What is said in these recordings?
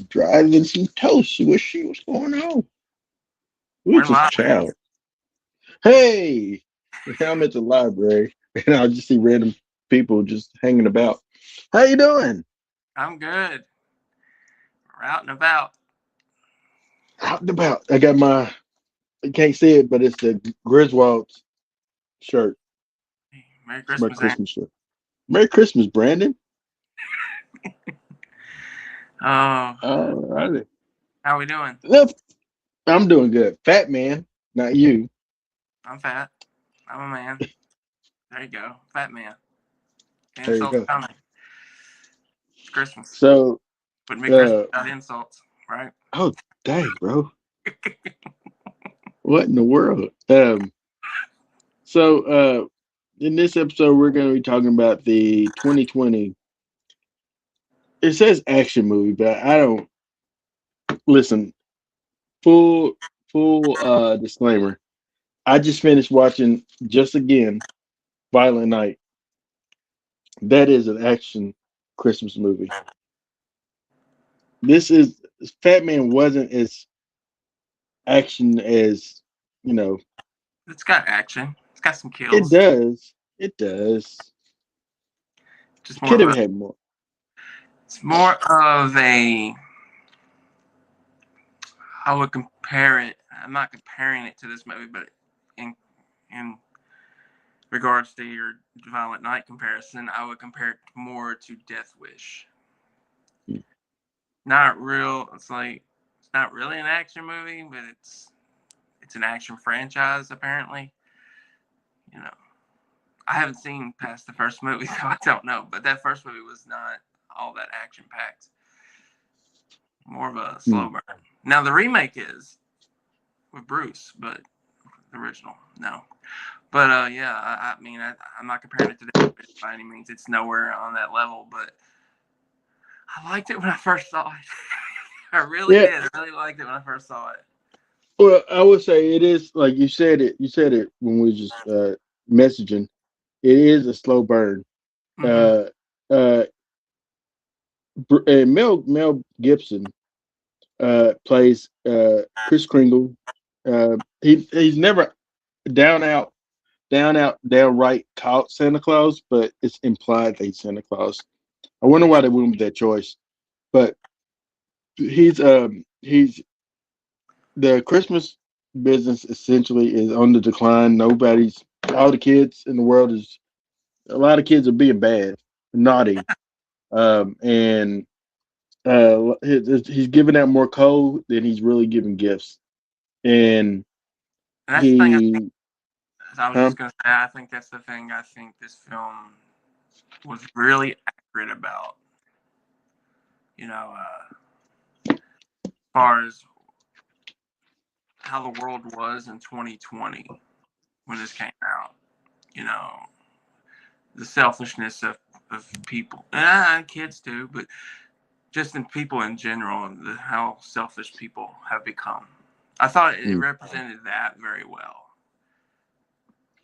driving some toast. Wish what's going on. We're Who's this live. child? Hey, I'm at the library and I just see random people just hanging about. How you doing? I'm good. We're out and about. Out and about. I got my. I can't see it, but it's the Griswold's shirt. Merry It's my Christmas, Aunt. Christmas shirt. Merry Christmas, Brandon. Oh, All righty. how we doing? Look, I'm doing good. Fat man, not you. I'm fat. I'm a man. There you go. Fat man. There you Insults go. coming. It's Christmas. So, Wouldn't be Christmas uh, without insults, right? oh dang, bro, what in the world? So in this episode, we're going to be talking about the 2020. It says action movie, but I don't listen. Full full disclaimer. I just finished watching just again Violent Night. That is an action Christmas movie. This is Fat Man wasn't as action as you know. It's got action. It's got some It kills. does. It does. Just It more could of have a. had more. It's more of a. I would compare it. I'm not comparing it to this movie, but in regards to your Violent Night comparison, I would compare it more to Death Wish. Not real. It's not really an action movie, but it's an action franchise apparently. You know, I haven't seen past the first movie, so I don't know. But that first movie was not all that action packed. More of a Hmm. slow burn. Now the remake is with Bruce, but the original no. But yeah, I mean, I'm not comparing it to that by any means. It's nowhere on that level, but I liked it when I first saw it. I really Yeah. did. I really liked it when I first saw it. Well, I would say it is like you said it. You said it when we were just messaging. It is a slow burn. Mm-hmm. Uh, uh, and Mel Gibson plays Chris Kringle. He's never down out downright called Santa Claus, but it's implied that he's Santa Claus. I wonder why they went with that choice. But he's the Christmas business essentially is on the decline. Nobody's all the kids in the world is a lot of kids are being bad, naughty, and he's giving out more coal than he's really giving gifts. And And that's the thing. he, I was huh? just gonna say. I think that's the thing. I think this film was really accurate about. You know, as far as how the world was in 2020 when this came out. You know, the selfishness of people, and kids too, but just in people in general, and how selfish people have become. I thought it Mm, represented that very well.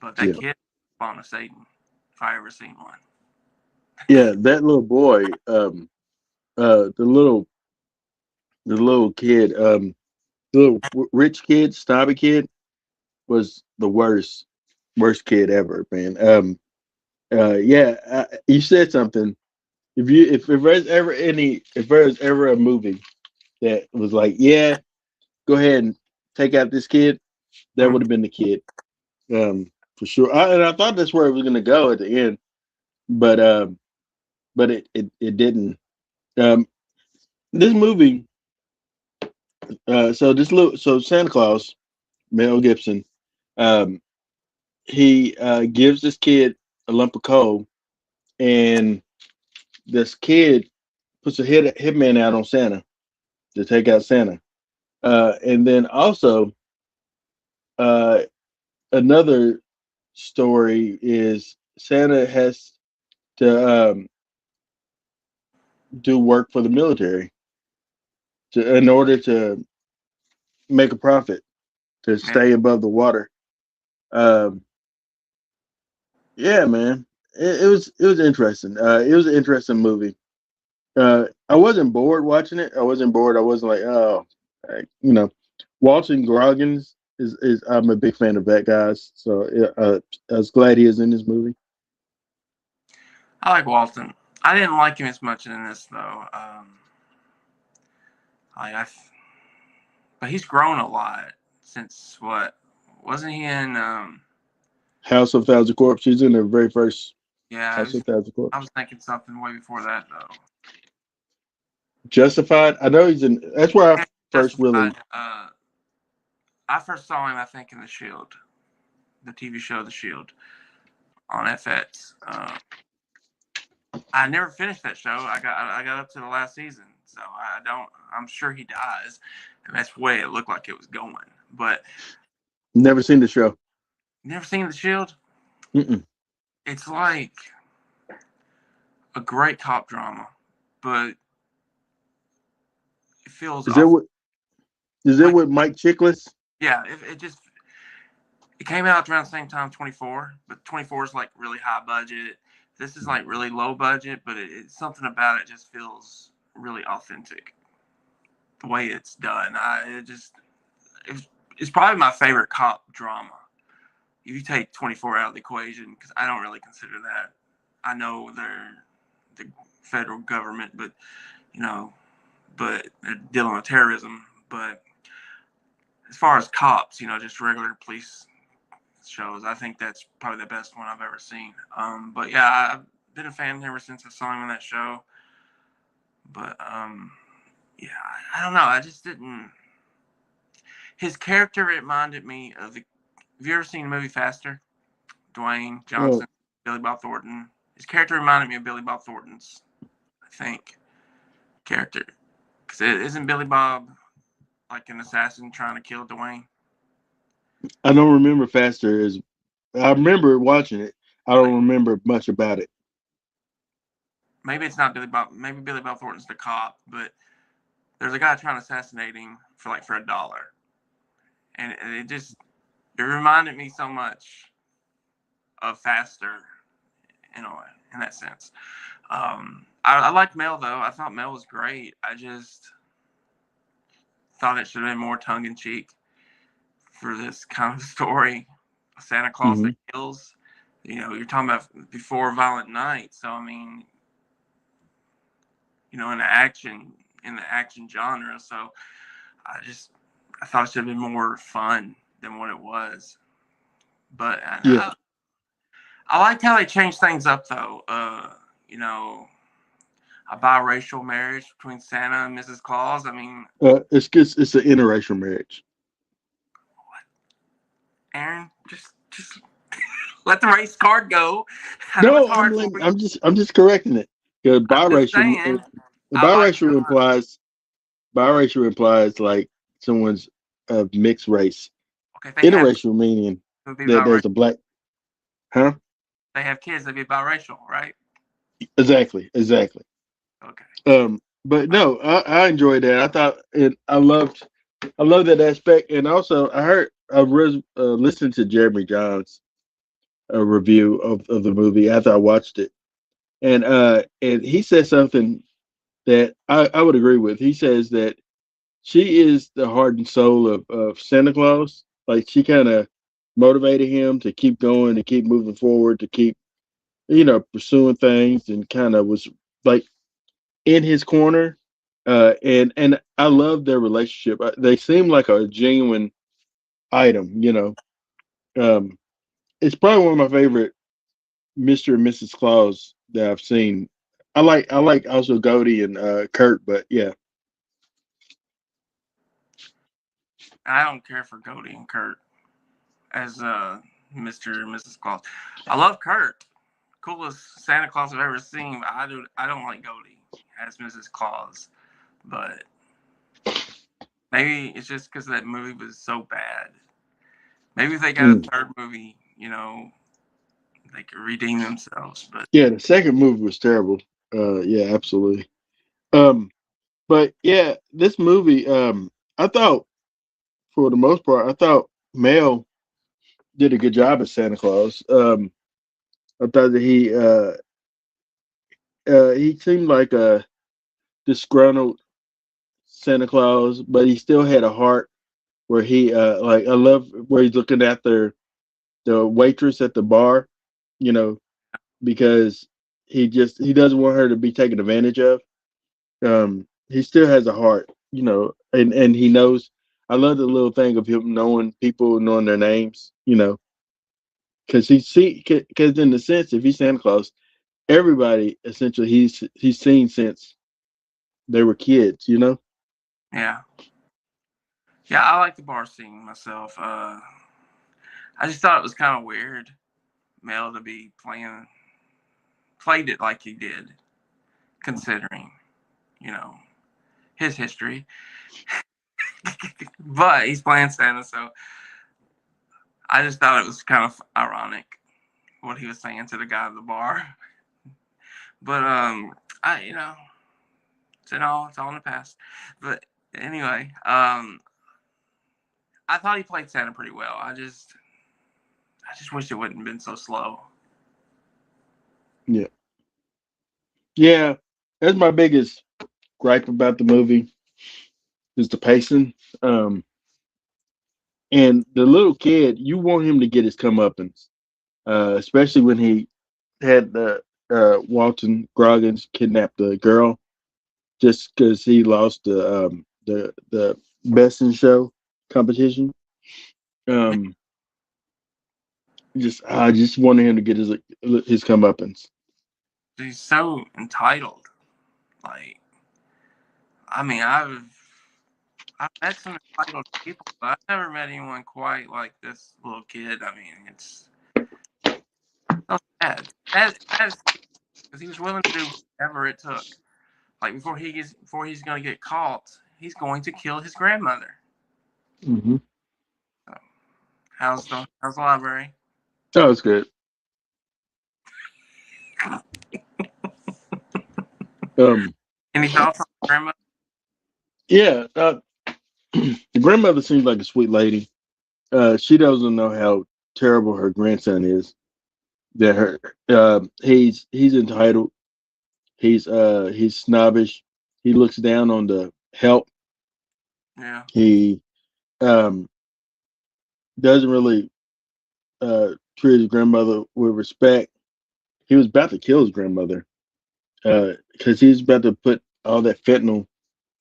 But that yeah, kid, spawn of Satan, if I ever seen one. yeah. That little boy, the little kid, the little rich kid, snobby kid, was the worst kid ever, man. Yeah, you said something. If there's ever if there's ever a movie that was like, yeah, go ahead and take out this kid, that would Mm. have been the kid, for sure. And I thought that's where it was gonna go at the end, but it didn't. Um, this movie, so Santa Claus, Mel Gibson, um, he gives this kid a lump of coal, and this kid puts a hitman out on Santa to take out Santa. And then also, uh, another story is Santa has to do work for the military in order to make a profit to Yeah. stay above the water. Um, yeah, man, it was interesting. It was an interesting movie. I wasn't bored watching it. I wasn't bored. I wasn't like, oh, you know, Walton Goggins is. I'm a big fan of that guy's. So I was glad he is in this movie. I like Walton. I didn't like him as much in this though. I but he's grown a lot since what? Wasn't he in? House of Thousand Corpse. He's in the very first Yeah, House of Thousand I Corpse. was thinking something way before that though. Justified. I know he's in. That's where I Yeah, first Justified. really. I first saw him, I think, in The Shield, the TV show The Shield on FX. I never finished that show. I got up to the last season, so I don't. I'm sure he dies, and that's the way it looked like it was going. But Never seen the show. never seen The Shield. Mm-mm. It's like a great cop drama, but it feels Is that off. what? Is that Like, what Mike Chiklis? yeah, it just it came out around the same time 24, but 24 is like really high budget. This is like really low budget, but it's something about it just feels really authentic. The way it's done, it's, it's probably my favorite cop drama. If you take 24 out of the equation, because I don't really consider that. I know they're the federal government, but you know, but they're dealing with terrorism. But as far as cops, just regular police shows, I think that's probably the best one I've ever seen. But yeah, I've been a fan ever since I saw him on that show. But yeah, I don't know. I just didn't. His character reminded me of the. Have you ever seen the movie Faster? Dwayne Oh, Johnson, Billy Bob Thornton. His character reminded me of Billy Bob Thornton's, I think, character. Because isn't Billy Bob like an assassin trying to kill Dwayne? I don't remember Faster as. I remember watching it. I don't remember much about it. Maybe it's not Billy Bob. Maybe Billy Bob Thornton's the cop, but there's a guy trying to assassinate him for $1, and it reminded me so much of Faster in a way, in that sense. I liked Mel though. I thought Mel was great. I just thought it should have been more tongue in cheek for this kind of story. Santa Claus Hmm. that kills. You're talking about before Violent Night, so I mean, in the action genre. So I just I thought it should have been more fun than what it was. But Yeah, I liked how they changed things up though. You know, a biracial marriage between Santa and Mrs. Claus. I mean, it's an interracial marriage. Aaron, just let the race card go. I know it's No, hard for you. I'm just correcting it. Because I'm just saying. I like biracial implies like someone's of mixed race. okay. If they have kids, Interracial meaning it would be that biracial. there's a black. Huh? They have kids, they'd be biracial, right? Exactly, exactly. Okay. But no, I enjoyed that. I thought it. I love that aspect, and also listened to Jeremy John's review of the movie after I watched it, and he said something that I would agree with. He says that she is the heart and soul of Santa Claus. Like she kind of motivated him to keep going, to keep moving forward, to keep pursuing things, and kind of was like in his corner. And I love their relationship. They seem like a genuine item. Um, it's probably one of my favorite Mr. and Mrs. Claus that I've seen. I like also Goldie and Kurt, but yeah. I don't care for Cody and Kurt as Mr. and Mrs. Claus. I love Kurt. Coolest Santa Claus I've ever seen. But I don't like Cody as Mrs. Claus. But maybe it's just because that movie was so bad. Maybe if they got a Mm. third movie, they could redeem themselves. But Yeah, the second movie was terrible. Yeah, absolutely. Um, but yeah, this movie, I thought for the most part, I thought Mel did a good job as Santa Claus. I thought that he seemed like disgruntled Santa Claus, but he still had a heart where he like I love where he's looking at the waitress at the bar, you know, because he doesn't want her to be taken advantage of. He still has a heart, you know, and he knows. I love the little thing of him knowing people, knowing their names, you know, because because in the sense, if he's Santa Claus, everybody essentially he's seen since they were kids, you know. Yeah. Yeah, I like the bar scene myself. I just thought it was kind of weird, Mel, to be played it like he did, considering, you know, his history. But he's playing Santa, so I just thought it was kind of ironic what he was saying to the guy at the bar. But I it's all in the past. But anyway, I thought he played Santa pretty well. I just wish it wouldn't have been so slow. Yeah, yeah. That's my biggest gripe about the movie is the pacing. Um, and the little kid, you want him to get his comeuppance, especially when he had Walton Goggins kidnap the girl just because he lost the best in show competition. Um, just I just wanted him to get his comeuppance. He's so entitled. Like, I mean, I've met some entitled people, but I've never met anyone quite like this little kid. I mean, it's so sad. Sad because he was willing to do whatever it took. Like before he's going to get caught, he's going to kill his grandmother. Hmm. So, how's the library? That was good. Um, Any thoughts on grandma? yeah, the grandmother seems like a sweet lady. She doesn't know how terrible her grandson is. That her he's entitled. He's snobbish. He looks down on the help. Yeah, He um doesn't really treat his grandmother with respect. He was about to kill his grandmother because he's about to put all that fentanyl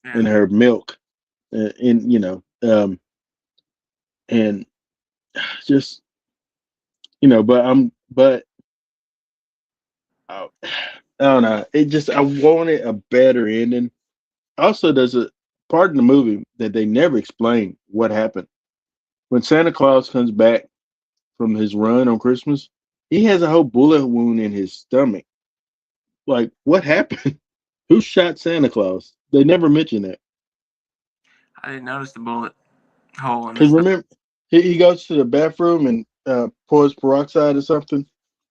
yeah. in her milk, in you know, and just but I don't know. It just I wanted a better ending. Also, there's a part in the movie that they never explain what happened when Santa Claus comes back from his run on Christmas. He has a whole bullet wound in his stomach. Like, what happened? Who shot Santa Claus? They never mention that. I didn't notice the bullet hole in his Because stomach. remember, he goes to the bathroom and pours peroxide or something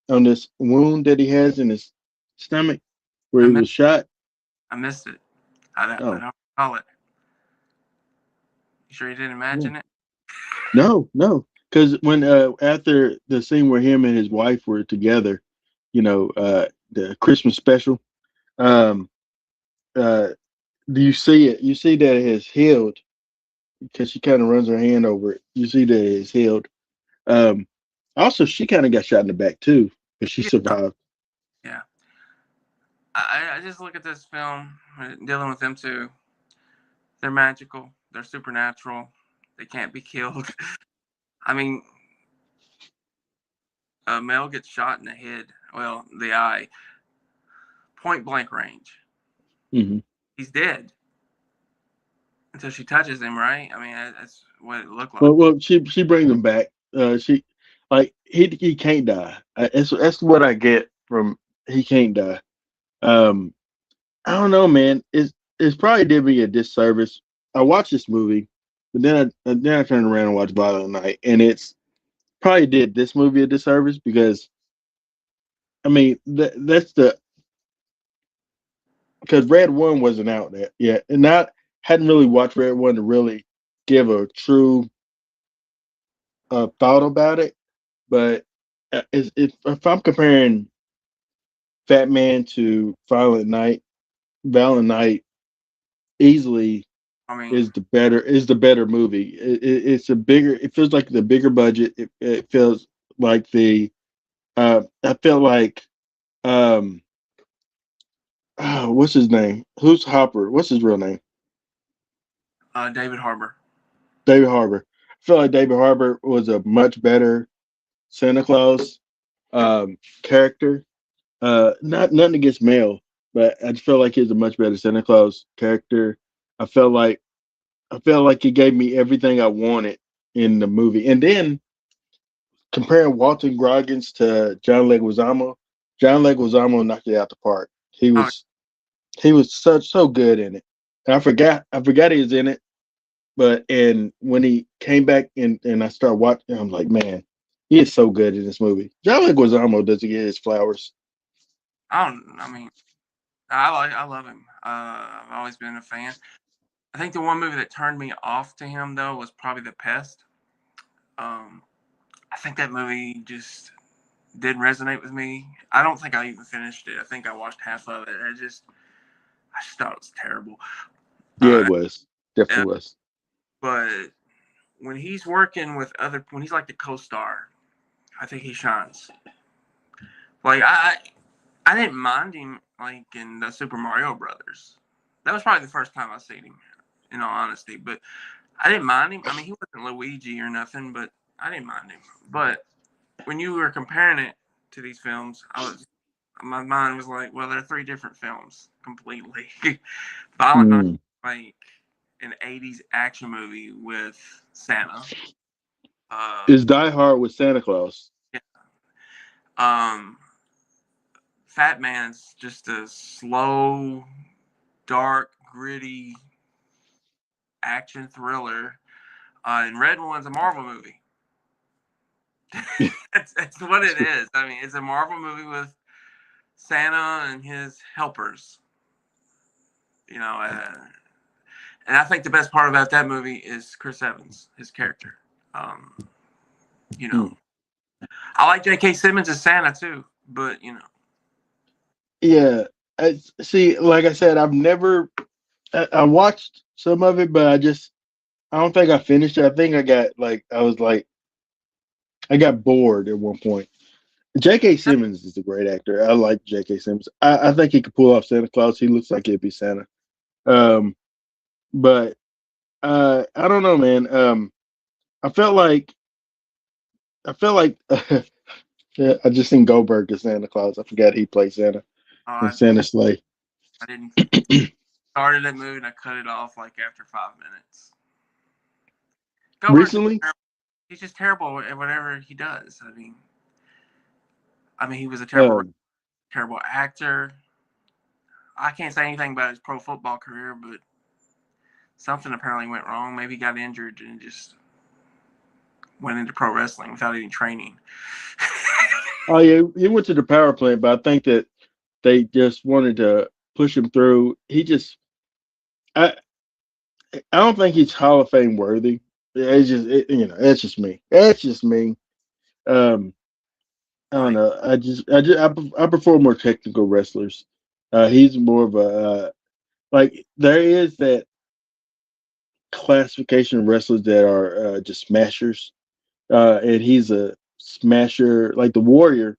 on this wound that he has in his stomach where I he missed, was shot. I missed it. I Oh, don't recall it. You sure you didn't yeah. imagine it? No, no. Because when after the scene where him and his wife were together, the Christmas special, um, uh, do you see it? You see that it has healed because she kind of runs her hand over it. You see that it's healed. Um, Also, she kind of got shot in the back too, but she Yeah, survived. yeah. I just look at this film, dealing with them too. They're magical. They're supernatural. They can't be killed. I mean, Mel gets shot in the head. Well, the eye, point blank range. Hmm. He's dead until she touches him. Right? I mean, that's what it looked like. Well, she brings him back. She like he can't die. That's what I get from he can't die. Um, I don't know, man. It's probably did me a disservice. I watched this movie, but then I turned around and watched Violent Night, and it's probably did this movie a disservice because I mean that's the because Red One wasn't out there yet, and I hadn't really watched Red One to really give a true thought about it. But if I'm comparing Fat Man to Violent Night, easily I mean, is the better movie. It's a bigger. It feels like the bigger budget. It feels like the. I felt like um. Oh, what's his name? Who's Hopper? What's his real name? David Harbour. David Harbour. I feel like David Harbour was a much better Santa Claus character. Not nothing against Mel, but I just felt like he's a much better Santa Claus character. I felt like I felt like he gave me everything I wanted in the movie. And then comparing Walton Goggins to John Leguizamo, John Leguizamo knocked it out the park. He Oh, was he was so good in it. And I forgot he was in it, but and when he came back and I started watching, I'm like, man, he is so good in this movie. John Leguizamo doesn't get his flowers. I don't. I mean, I love him. I've always been a fan. I think the one movie that turned me off to him though was probably The Pest. Um, I think that movie just didn't resonate with me. I don't think I even finished it. I think I watched half of it. I just thought it was terrible. Yeah, it Uh, was. uh, Definitely was. but when he's like the co-star, I think he shines. Like I didn't mind him like in the Super Mario Brothers. That was probably the first time I seen him, in all honesty. But I didn't mind him. I mean, he wasn't Luigi or nothing, but I didn't mind him. But when you were comparing it to these films, my mind was like, well, they're three different films completely. Violent Night, Mm. like an '80s action movie with Santa. Is Um, Die Hard with Santa Claus? yeah. Um, Fat Man's just a slow, dark, gritty action thriller. And Red One's a Marvel movie. That's what it is. I mean, it's a Marvel movie with Santa and his helpers. You know, and I think the best part about that movie is Chris Evans, his character. Um, you know, Mm. I like J.K. Simmons as Santa too, but you know, Yeah. See, like I said, I watched some of it, but I don't think I finished it. I think I got bored at one point. J.K. Simmons is a great actor. I like J.K. Simmons. I think he could pull off Santa Claus. He looks like he'd be Santa. Um, but I don't know, man. I felt like I felt like yeah, I just seen Goldberg as Santa Claus. I forgot he played Santa in I, Santa's Sleigh. I didn't started that movie and I cut it off like after 5 minutes. Goldberg's just Recently, terrible. He's just terrible at whatever he does. I mean, he was a um, terrible actor. I can't say anything about his pro football career, but something apparently went wrong. Maybe he got injured and just went into pro wrestling without any training. oh yeah, he went to the power plant, but I think that they just wanted to push him through. I, I don't think he's Hall of Fame worthy. That's just me. That's just me. Um, I don't Like, know. I prefer more technical wrestlers. He's more of a like there is that classification of wrestlers that are just smashers, and he's a smasher. Like the Warrior,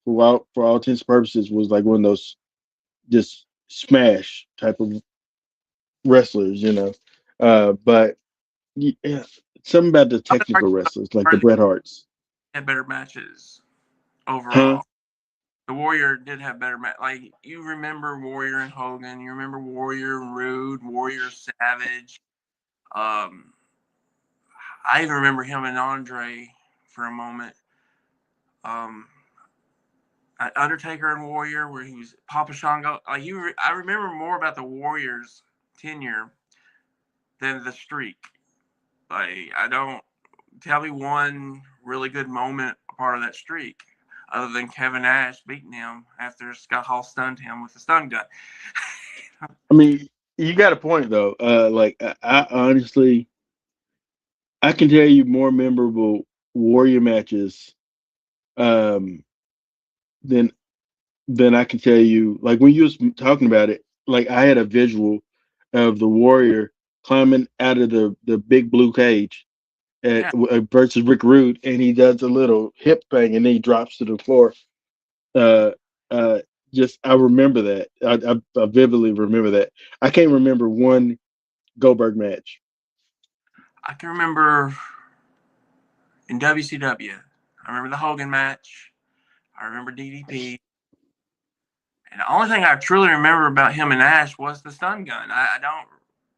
for all intents and purposes, was like one of those just smash type of wrestlers, but yeah, something about the I would technical argue wrestlers, like the Warrior Bret Harts, had better matches huh? overall. The Warrior did have better match. Like you remember Warrior and Hogan, you remember Warrior and Rude, Warrior Savage. Um, I even remember him and Andre for a moment. Um, Undertaker and Warrior, where he was Papa Shango. I remember more about the Warriors' tenure than the streak. Like, I don't tell me one really good moment a part of that streak, other than Kevin Nash beating him after Scott Hall stunned him with a stun gun. I mean, you got a point though. Like I honestly, I can tell you more memorable Warrior matches um, than I can tell you. Like when you was talking about it, like I had a visual. of the Warrior climbing out of the big blue cage Yeah, versus Rick Rude, and he does a little hip thing, and then he drops to the floor. Uh, uh, just I remember that. I vividly remember that. I can't remember one Goldberg match. I can remember in WCW. I remember the Hogan match. I remember DDP. And the only thing I truly remember about him and Nash was the stun gun. I don't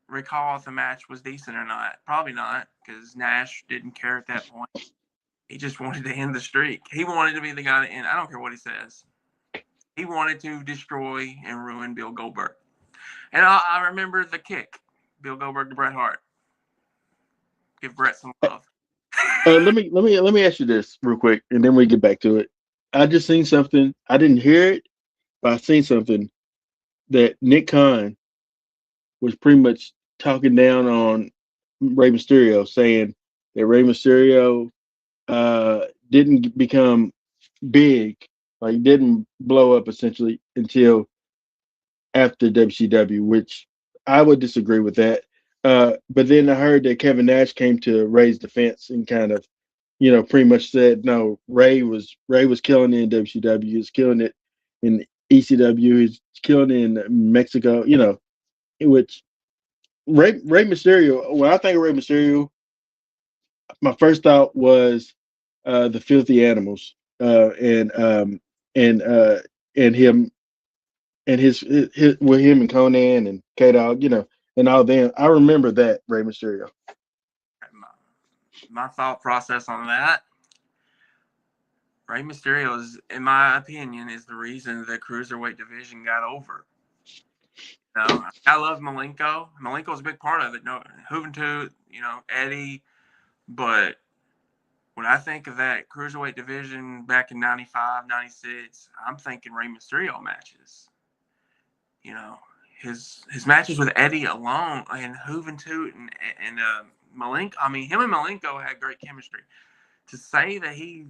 recall if the match was decent or not. Probably not, because Nash didn't care at that point. He just wanted to end the streak. He wanted to be the guy to end. I don't care what he says. He wanted to destroy and ruin Bill Goldberg. And I remember the kick, Bill Goldberg to Bret Hart. Give Bret some love. Let me ask you this real quick, and then we get back to it. I just seen something. I didn't hear it, but I seen something that Nick Khan was pretty much talking down on Rey Mysterio, saying that Rey Mysterio didn't become big, like didn't blow up essentially until after WCW, which I would disagree with that. But then I heard that Kevin Nash came to Ray's defense and kind of, pretty much said no. Ray was killing it in WCW. He was killing it in ECW. He's killing it in Mexico. In which Ray Mysterio. When I think of Ray Mysterio, my first thought was the Filthy Animals and and him and his with him and Conan and K Dog, and all them. I remember that Rey Mysterio. My thought process on that, Rey Mysterio is, in my opinion, is the reason the cruiserweight division got over. I love Malenko. Malenko's a big part of it. No, Juventud, Eddie. But when I think of that cruiserweight division back in 95, 96, I'm thinking Rey Mysterio matches. You know, his matches with Eddie alone and Juventud and Malenko. I mean, him and Malenko had great chemistry. To say that he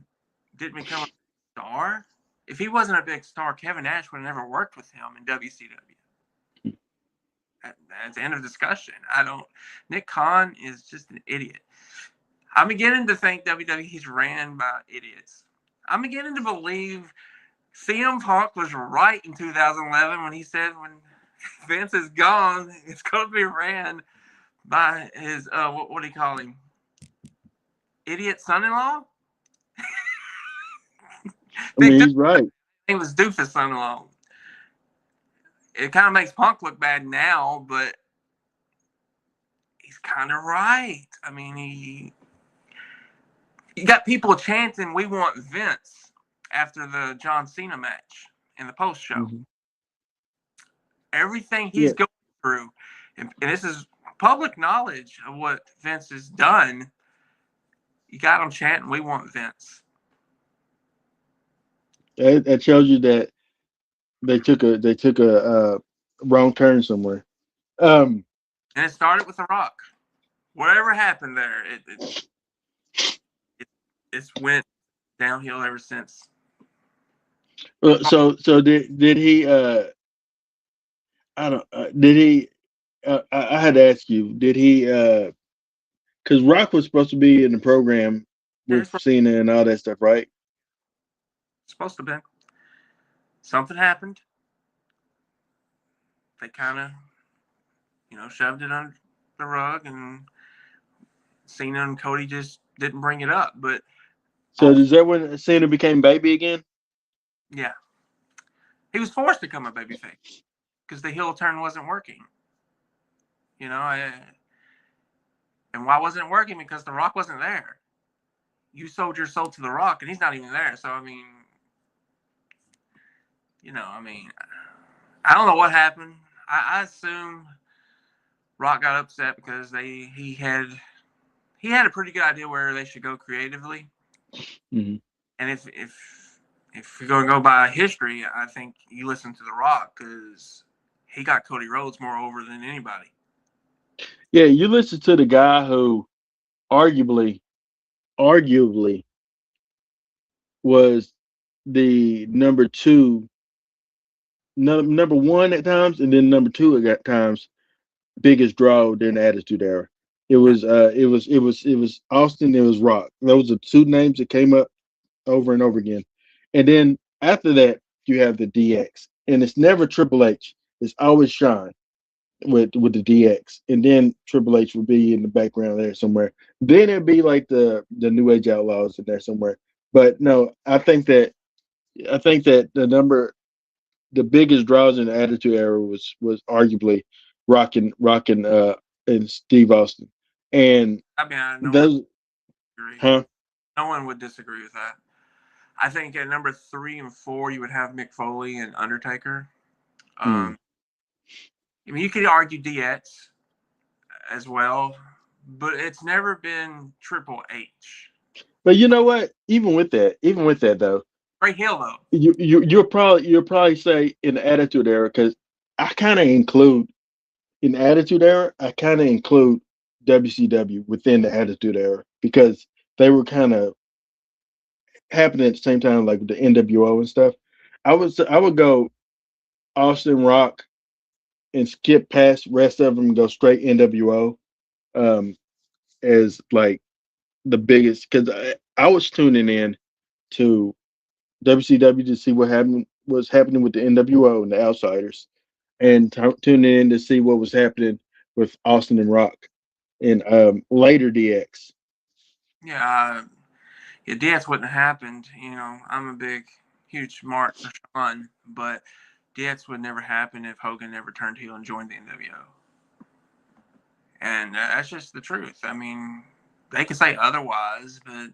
didn't become a star, if he wasn't a big star, Kevin Nash would have never worked with him in WCW. That's the end of discussion. I don't. Nick Khan is just an idiot. I'm beginning to think WWE's ran by idiots. I'm beginning to believe CM Punk was right in 2011 when he said when Vince is gone, it's going to be ran by his what do you call him? Idiot son-in-law. I Big mean, Doofus. he's right. He was Doofus son-in-law. It kind of makes Punk look bad now, but he's kind of right. I mean, you got people chanting, "We want Vince" after the John Cena match in the post show. Hmm. Everything Yeah, he's going through, and this is public knowledge of what Vince has done. You got them chanting, "We want Vince." that tells you that they took a wrong turn somewhere. Um, And it started with The Rock. Whatever happened there, it it's went downhill ever since. so did he? I don't. Did he? I had to ask you. Did he? Because Rock was supposed to be in the program Yeah, with it's Cena and all that stuff, right? supposed to be. Something happened. They kind of, shoved it under the rug, and Cena and Cody just didn't bring it up. But So also, is that when Cena became baby again? yeah, he was forced to become a babyface because the heel turn wasn't working. You know, and why wasn't it working? Because The Rock wasn't there. You sold your soul to The Rock, and he's not even there. So I mean, I don't know what happened. I assume Rock got upset because he had a pretty good idea where they should go creatively. Hmm. And if you're going to go by history, I think you listen to The Rock because he got Cody Rhodes more over than anybody. Yeah, you listen to the guy who arguably, arguably was the number two, number one at times, and then number two at times biggest draw during the Attitude Era. It was Austin. It was Rock. Those are two names that came up over and over again. And then after that, you have the DX, and it's never Triple H. It's always Shawn with the DX, and then Triple H would be in the background there somewhere. Then it'd be like the New Age Outlaws in there somewhere. But no, I think that the biggest draws in the Attitude Era was arguably and Steve Austin, and I mean, no one those, agree. huh? No one would disagree with that. I think at number 3 and 4, you would have Mick Foley and Undertaker. Mm. I mean, you could argue DX as well, but it's never been Triple H. But you know what? Even with that though, Great Hill, though. you'll probably say in the Attitude Era because I kind of include in the Attitude Era. I kind of include WCW within the Attitude Era because they were kind of happening at the same time, like with the NWO and stuff. I would go Austin Rock and skip past rest of them and go straight NWO um, as like the biggest because I was tuning in to WCW to see what happened was happening with the NWO and the Outsiders, and tuning in to see what was happening with Austin and Rock and later DX. Yeah, yeah, DX wouldn't have happened. I'm a huge mark for Shawn, but DX would never happen if Hogan never turned heel and joined the NWO. And that's just the truth. I mean, they could say otherwise, but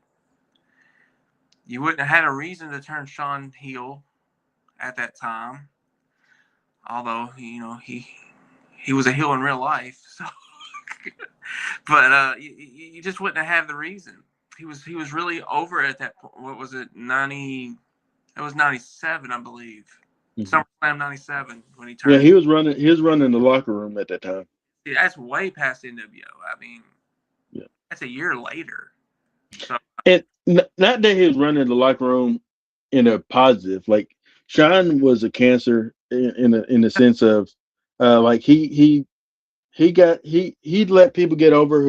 you wouldn't have had a reason to turn Shawn heel at that time. Although he was a heel in real life, so but you just wouldn't have the reason. He was really over at that point. What was it? 90. It was 97, I believe. Mhm. SummerSlam 97 when he Yeah, turned. he was running the locker room at that time. See, that's way past NWO. I mean, Yeah, that's a year later. So and not that he was running the locker room in a positive. Like Sean was a cancer in a sense of like he'd let people get over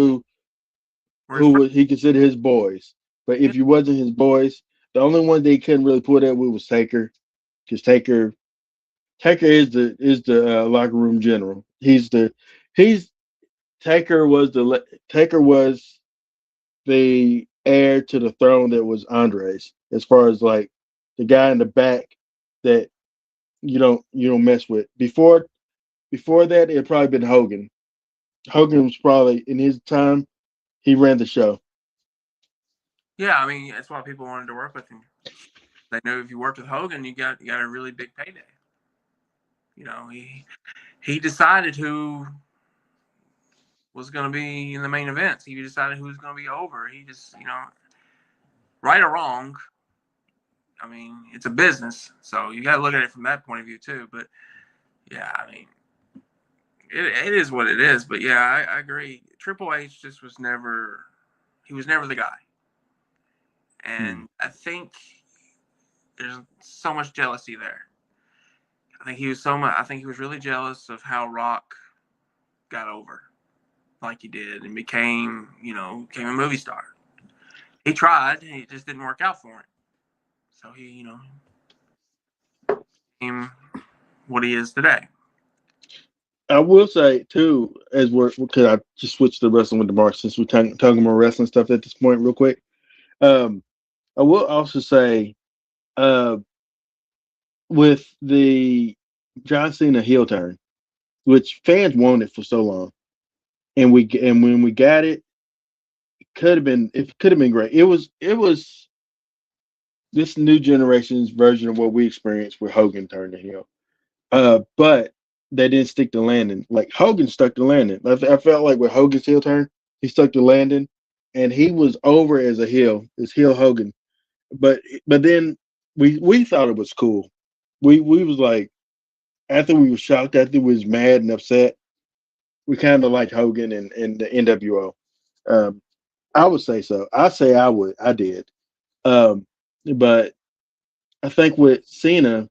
where his friend, he considered his boys. But yeah, if you wasn't his boys, the only one they couldn't really put that with was Taker, because Taker is the locker room general. He's Taker was the heir to the throne that was Andre's, as far as like the guy in the back that you don't mess with. Before that, it had probably been Hogan. Hogan was probably in his time. He ran the show. yeah. I mean, that's why people wanted to work with him. They knew if you worked with Hogan, you got a really big payday. He decided who was going to be in the main events. He decided who was going to be over. He just, right or wrong. I mean, it's a business, so you got to look at it from that point of view too. But yeah, I mean, it is what it is. But yeah, I agree. Triple H just was never. He was never the guy, Hmm. and I think there's so much jealousy there. I think he was so much. I think he was really jealous of how Rock got over like he did and became a movie star. He tried, and it just didn't work out for him. So he, became what he is today. I will say too, as we're because I just switched to wrestling with the Mark since we're talking about wrestling stuff at this point, real quick. Um, I will also say, uh, with the John Cena heel turn, which fans wanted for so long, and when we got it, it could have been great. It was this new generation's version of what we experienced with Hogan turned to heel. But they didn't stick to landing. Like Hogan stuck to landing. I felt like with Hogan's heel turn, he stuck to landing, and he was over as heel Hogan. But then we thought it was cool. We was like after we were shocked, after we was mad and upset, we kind of liked Hogan and the NWO. Um, I would say so. I say I would. I did. Um, but I think with Cena,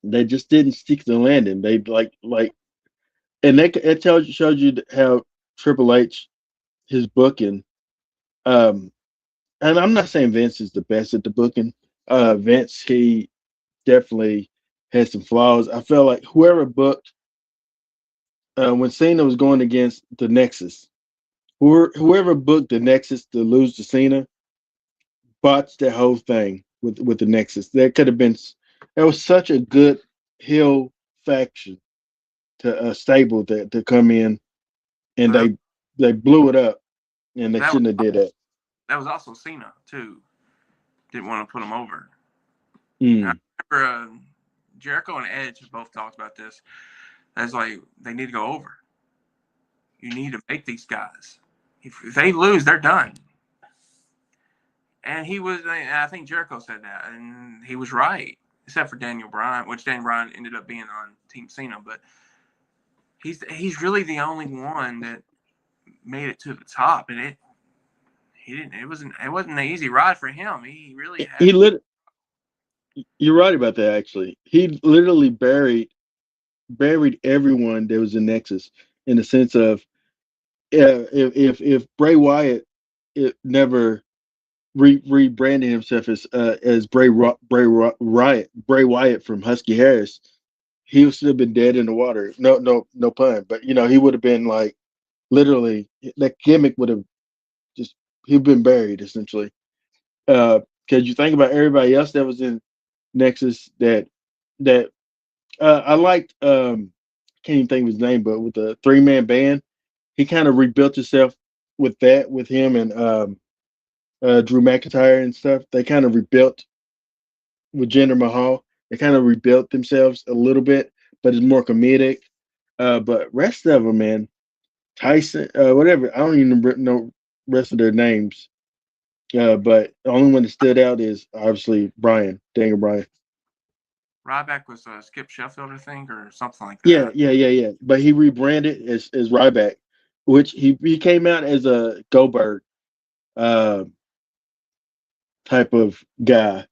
they just didn't stick to the landing. They like and it tells you shows you how Triple H his booking. Um, and I'm not saying Vince is the best at the booking. Vince he definitely had some flaws. I felt like whoever booked when Cena was going against the Nexus, whoever booked the Nexus to lose to Cena botched that whole thing with the Nexus. That could have been that was such a good heel faction to stable to come in, and That, they blew it up, and they that was shouldn't have did that. that was also Cena too. Didn't want to put him over. And I Mm. remember Jericho and Edge both talked about this. That's like they need to go over. You need to make these guys. If they lose, they're done. And he was, I think Jericho said that, and he was right, except for Daniel Bryan, which Daniel Bryan ended up being on Team Cena. But he's really the only one that made it to the top, and he didn't. It wasn't an easy ride for him. He really had. He lit. You're right about that. Actually, he literally buried everyone that was in Nexus in the sense of if Bray Wyatt it never rebranded himself as Bray Wyatt from Husky Harris, he would still have been dead in the water. No pun, but he would have been like literally that gimmick would have just he'd been buried essentially. Because you think about everybody else that was in Nexus that I liked. Can't even think of his name, but with the 3-man band, he kind of rebuilt himself with him and Drew McIntyre and stuff. They kind of rebuilt with Jinder Mahal. They kind of rebuilt themselves a little bit, but it's more comedic. But rest of them, man, Tyson, whatever. I don't even know rest of their names. But the only one that stood out is obviously Daniel Bryan. Ryback was Skip Sheffield, I think, or something like Yeah, that. yeah. But he rebranded as Ryback, which he came out as a Goldberg uh, type of guy,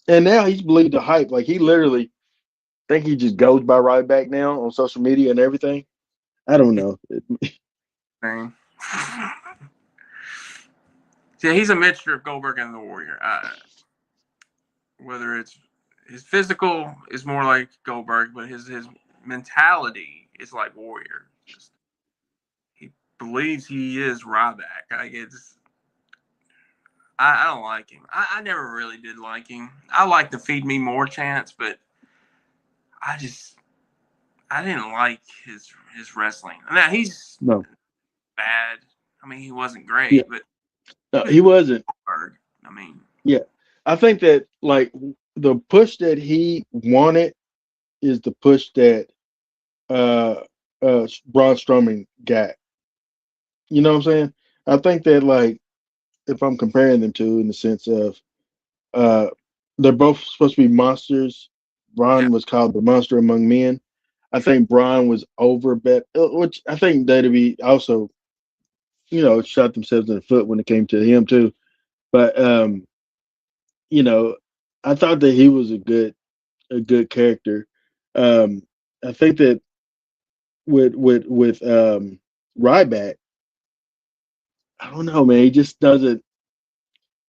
and now he's believed the hype. Like he literally think he just goes by Ryback now on social media and everything. I don't know. Thing. Yeah, he's a mixture of Goldberg and the Warrior. Whether it's his physical is more like Goldberg, but his mentality is like Warrior. Just he believes he is Ryback. I don't like him. I never really did like him. I like the feed me more chance, but I just I didn't like his wrestling. Now he's No, bad. I mean, he wasn't yeah, great, but he no, was he wasn't. Goldberg. I mean, Yeah, I think that like the push that he wanted is the push that uh Braun Strowman got. You know what I'm saying? I think that like if I'm comparing them to in the sense of uh they're both supposed to be monsters. yeah, Braun was called the monster among men. I think Braun was over bet, which I think WWE also shot themselves in the foot when it came to him too. But you know, I thought that he was a good character. Um, I think that with Ryback, I don't know, man. He just doesn't.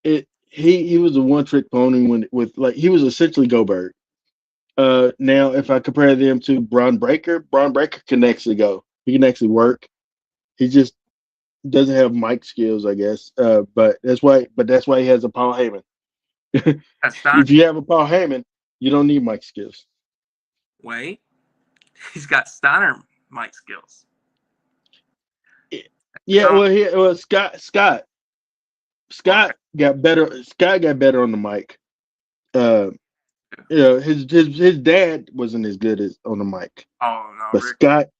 He was a one trick pony when with like he was essentially Goldberg. Now if I compare them to Braun Breaker can actually go. He can actually work. He just doesn't have mic skills, I guess. But that's why he has a Paul Heyman. that's Steiner. If you have a Paul Heyman, you don't need mic skills. Wait, he's got Steiner mic skills. Yeah, So well, okay, Scott got better on the mic. Uh, his dad wasn't as good as on the mic, oh no, but Rick.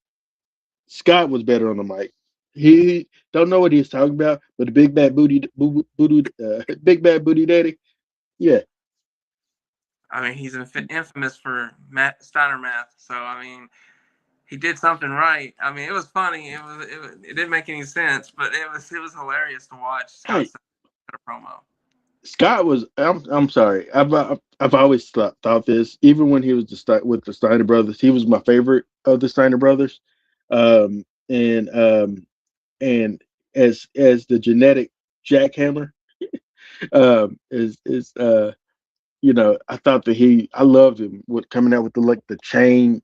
Scott was better on the mic. He don't know what he's talking about, but the big bad booty daddy. Yeah, I mean, he's infamous for Steiner math. So I mean, he did something right. I mean, it was funny. It didn't make any sense, but it was hilarious to watch Scott hey, Steiner cut a promo. Scott was. I'm sorry. I've always thought this. Even when he was with the Steiner brothers, he was my favorite of the Steiner brothers. Um, and and as the genetic jackhammer, is I thought that I loved him with coming out with the chain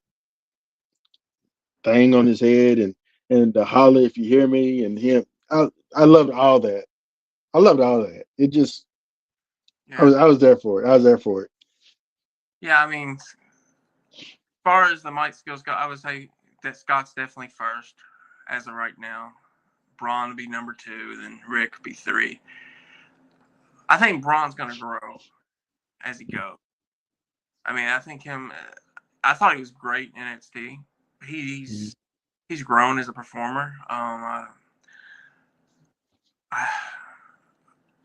thing on his head and the holler if you hear me and him. I loved all that. I loved all that. It just Yeah, I was there for it. I was there for it. yeah. I mean, as far as the mic skills go, I would say that Scott's definitely first as of right now. Braun would be number two, then Rick would be three. I think Braun's going to grow as he goes. I mean, I think him. I thought he was great in NXT. Mhm. He's grown as a performer. I,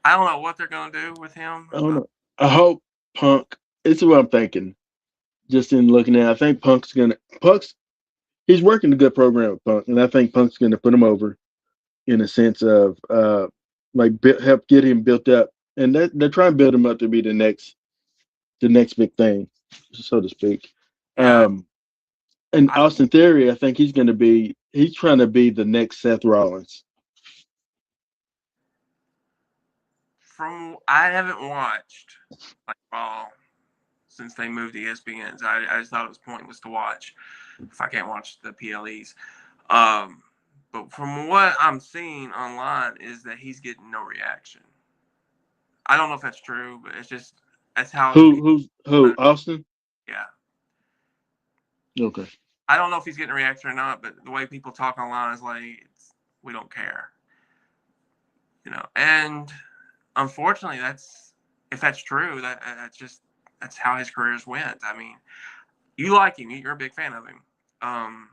I don't know what they're going to do with him. I don't know. I hope Punk. It's what I'm thinking. Just in looking at, it, I think Punk's. He's working a good program with Punk, and I think Punk's gonna put him over in a sense of help get him built up, and they're trying to build him up to be the next big thing, so to speak. Yeah, Um, and I Austin Theory, I think he's trying to be the next Seth Rollins. I haven't watched like Raw since they moved to ESPN's. I just thought it was pointless to watch if I can't watch the PLEs. Um, but from what I'm seeing online is that he's getting no reaction. I don't know if that's true, but it's just that's how it's being. Who Austin? Yeah, Okay. I don't know if he's getting a reaction or not, but the way people talk online is like we don't care, And unfortunately, that's if that's true, that's just that's how his careers went. I mean, you like him, you're a big fan of him. Um,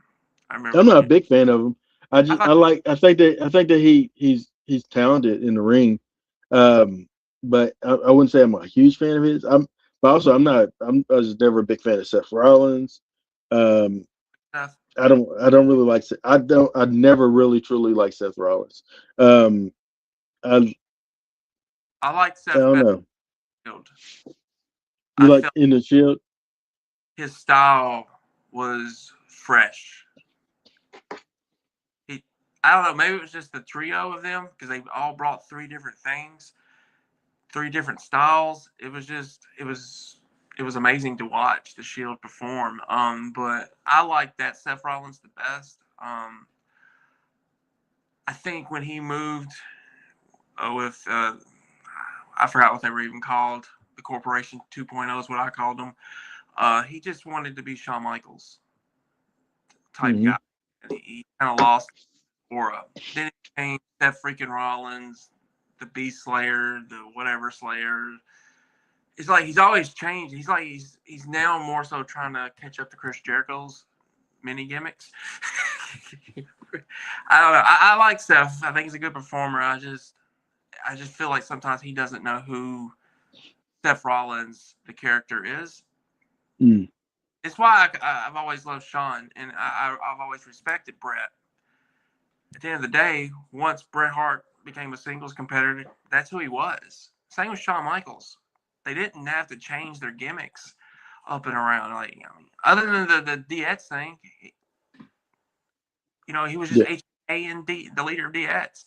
I remember I'm not when a big fan of him. I thought I think that he's talented in the ring. But I wouldn't say I'm a huge fan of his. But also I was never a big fan of Seth Rollins. Um, Seth, I don't really like I never really truly like Seth Rollins. Um, I I like I Seth don't know. Field. You I like felt in the Shield? his style was fresh. He, I don't know, maybe it was just the trio of them because they all brought three different things, three different styles. It was amazing to watch the Shield perform. But I like that Seth Rollins the best. I think when he moved with I forgot what they were even called. The Corporation 2.0 is what I called them. He just wanted to be Shawn Michaels type Hmm. guy, and he kind of lost aura. Then it came Seth freaking Rollins, the Beast Slayer, the whatever Slayer. It's like he's always changed. He's like he's now more so trying to catch up to Chris Jericho's mini gimmicks. I don't know. I like Seth. I think he's a good performer. I just feel like sometimes he doesn't know who Seth Rollins the character is. Mm. It's why I've always loved Shawn and I've always respected Bret. At the end of the day, once Bret Hart became a singles competitor, that's who he was. Same with Shawn Michaels. They didn't have to change their gimmicks up and around. Like, other than the DX thing, he was just Yeah. HA and D, the leader of DX.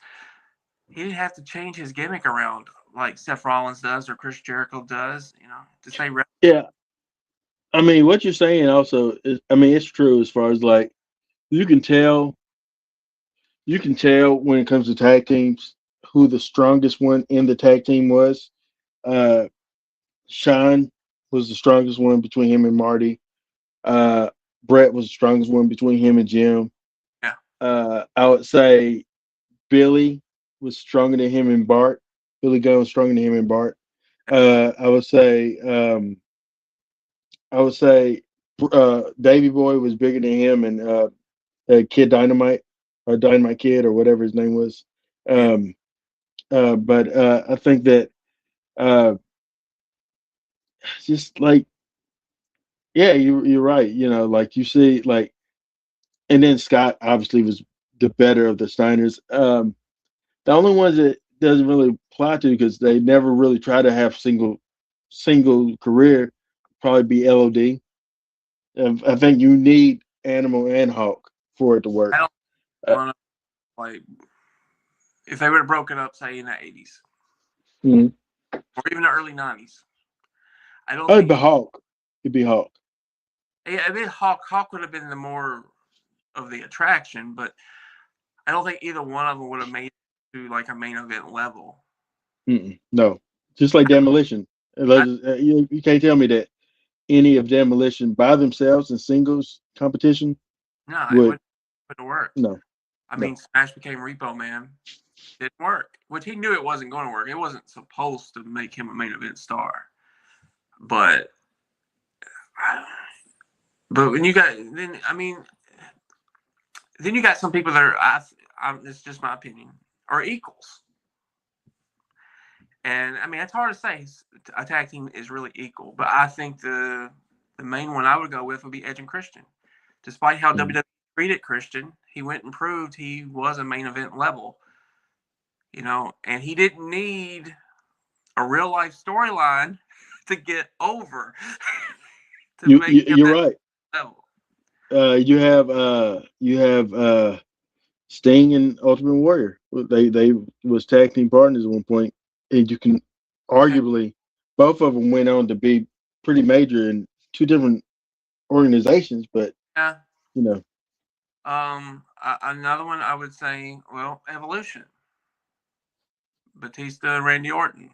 He didn't have to change his gimmick around like Seth Rollins does or Chris Jericho does, to stay relevant. Yeah. I mean, what you're saying also is, I mean, it's true as far as like you can tell, you can tell when it comes to tag teams who the strongest one in the tag team was. Uh, Sean was the strongest one between him and Marty. Uh, Brett was the strongest one between him and Jim. Yeah. I would say Billy was stronger than him and Bart. Billy Gunn was stronger than him and Bart. Uh, I would say um, I would say Davy Boy was bigger than him and Kid Dynamite or Dynamite Kid or whatever his name was. Yeah. Um, but I think that uh, just like yeah, you're right. You know, like you see like and then Scott obviously was the better of the Steiners. The only ones that doesn't really apply to because they never really try to have single career. Probably be LOD. I think you need Animal and Hawk for it to work. I don't Uh, want to like if they would have broken up, say in the '80s mhm. or even the early '90s. I don't Oh, it'd think be Hawk. It'd be Hawk. I mean Hawk would have been the more of the attraction, but I don't think either one of them would have made it to like a main event level. Mm-mm, no, just like Demolition. I, You can't tell me that any of Demolition by themselves in singles competition no, it would. wouldn't have worked. No, I no. mean, Smash became Repo Man. Didn't work. Which he knew it wasn't going to work. It wasn't supposed to make him a main event star. But when you got then, I mean, then you got some people that are. It's just my opinion. Are equals. And I mean, it's hard to say a tag team is really equal, but I think the main one I would go with would be Edge and Christian. Despite how Mhm. WWE treated Christian, he went and proved he was a main event level, and he didn't need a real life storyline to get over to make him You're that right. level. You have Sting and Ultimate Warrior. They was tag team partners at one point, and you can Okay. arguably both of them went on to be pretty major in two different organizations. But Yeah. you know, Another one I would say, well, Evolution, Batista and Randy Orton.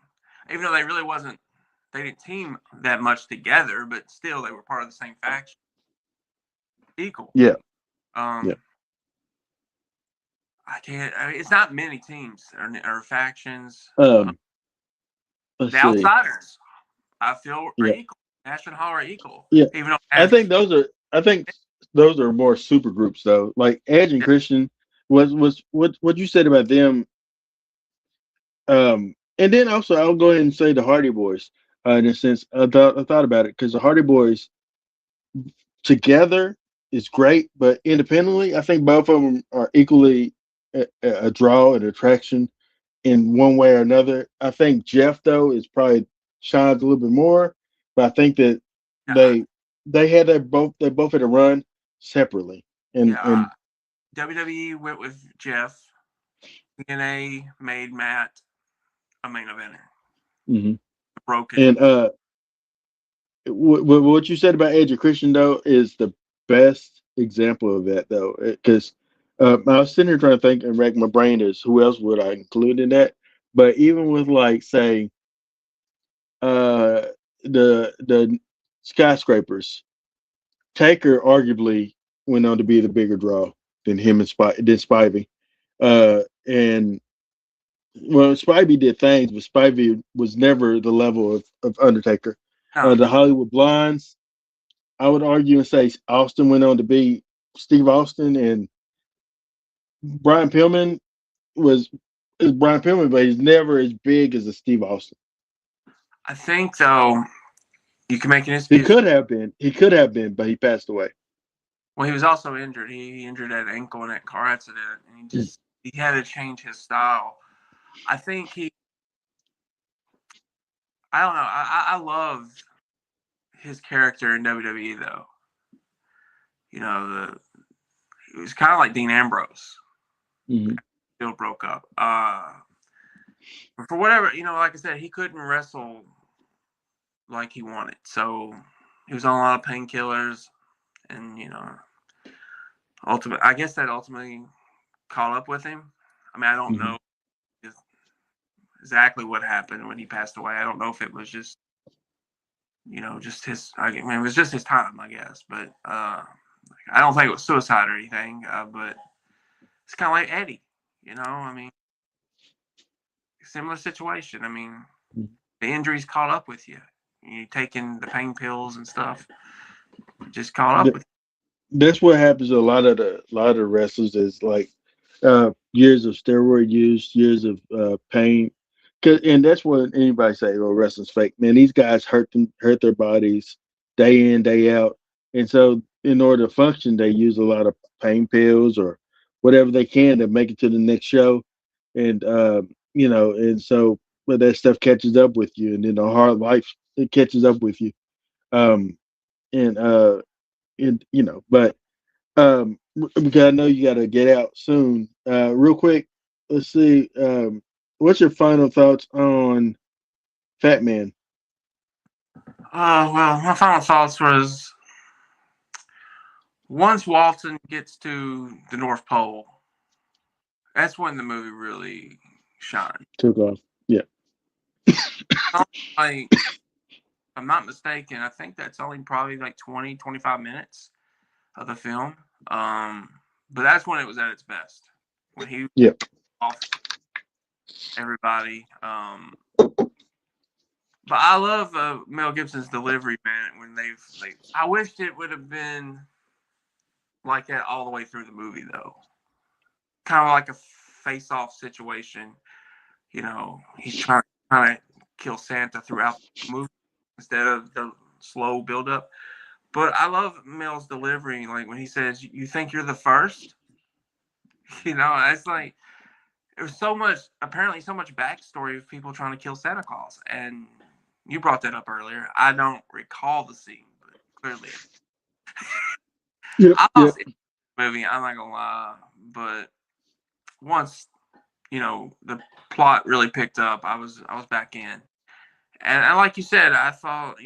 Even though they didn't team that much together, but still they were part of the same faction. Equal. yeah, yeah. Um, I can't. I mean, it's not many teams or factions. Um, let's The see. outsiders, I feel, are Yeah, equal. Nash and Hall are equal. yeah. Even though I Nash, think those are. I think those are more super groups though. Like Edge and yeah, Christian was what you said about them. And then also I'll go ahead and say the Hardy Boys. In a sense, I thought about it because the Hardy Boys together is great, but independently, I think both of them are equally a draw and attraction in one way or another. I think Jeff though is probably shines a little bit more, but I think that yeah, they they both had to run separately. And yeah. and WWE went with Jeff. TNA made Matt a main eventer. mhm. Broken. and what you said about Edge and Christian though is the best example of that though, because I was sitting here trying to think and rack my brain as who else would I include in that. But even with like say uh, the skyscrapers, Taker arguably went on to be the bigger draw than him and Spivey. And well, Spivey did things, but Spivey was never the level of Undertaker. No, The Hollywood Blondes, I would argue and say Austin went on to be Steve Austin, and Brian Pillman was is Brian Pillman, but he's never as big as a Steve Austin. I think though you can make an He excuse. could have been. He could have been, but he passed away. Well, he was also injured. He injured that ankle in that car accident, and he had to change his style. I think he. I don't know. I love his character in WWE though. The He was kind of like Dean Ambrose. Mm-hmm. Still broke up. For whatever like I said, he couldn't wrestle like he wanted, so he was on a lot of painkillers, and I guess that ultimately caught up with him. I mean, I don't Mm-hmm. know exactly what happened when he passed away. I don't know if it was just his. I mean, it was just his time, I guess. But I don't think it was suicide or anything. But it's kind of like Eddie. I mean, similar situation. I mean, the injuries caught up with you. You taking the pain pills and stuff, just caught up with That's what happens to a lot of wrestlers is like years of steroid use, years of pain. And that's what anybody say, "Oh, wrestling's fake." Man, these guys hurt their bodies day in, day out, and so in order to function, they use a lot of pain pills or whatever they can to make it to the next show. And and so but that stuff catches up with you, and then the hard life it catches up with you. Um, and but because I know you got to get out soon. Real quick, let's see. What's your final thoughts on Fat Man? Well, my final thoughts was once Walton gets to the North Pole, that's when the movie really shines. Took off. Yeah. Like, if I'm not mistaken, I think that's only probably like 20, 25 minutes of the film. Um, but that's when it was at its best. When he was Yeah. off everybody. But I love Mel Gibson's delivery, man. When I wished it would have been like that all the way through the movie, though. Kind of like a face-off situation. He's trying to kill Santa throughout the movie instead of the slow build-up. But I love Mel's delivery, like when he says, "You think you're the first?" It's like there's apparently so much backstory of people trying to kill Santa Claus, and you brought that up earlier. I don't recall the scene, but clearly Yep. I Yep. lost it in the movie. I'm not gonna lie, but once the plot really picked up, I was back in. And like you said, I thought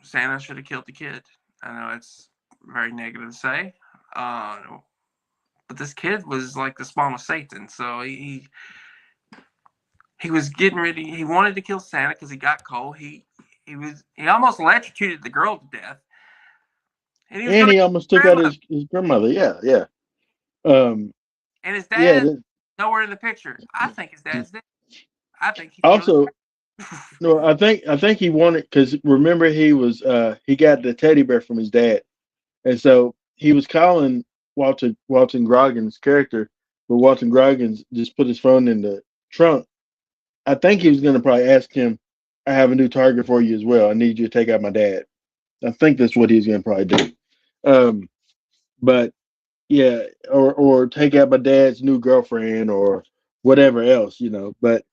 Santa should have killed the kid. I know it's very negative to say, uh, but this kid was like the spawn of Satan. So he was getting ready. He wanted to kill Santa because he got cold. He almost electrocuted the girl to death, and he was And going to he kill almost his took out grandmother. his grandmother. Yeah. Yeah. Um. And his Yeah. dad nowhere in the picture. I think his dad's dead. I think he killed Also, his. no, I think he wanted because remember he got the teddy bear from his dad, and so he was calling Walton Goggins' character, but Walton Goggins just put his phone in the trunk. I think he was going to probably ask him, "I have a new target for you as well. I need you to take out my dad." I think that's what he's going to probably do. Um, but yeah, or take out my dad's new girlfriend or whatever else. But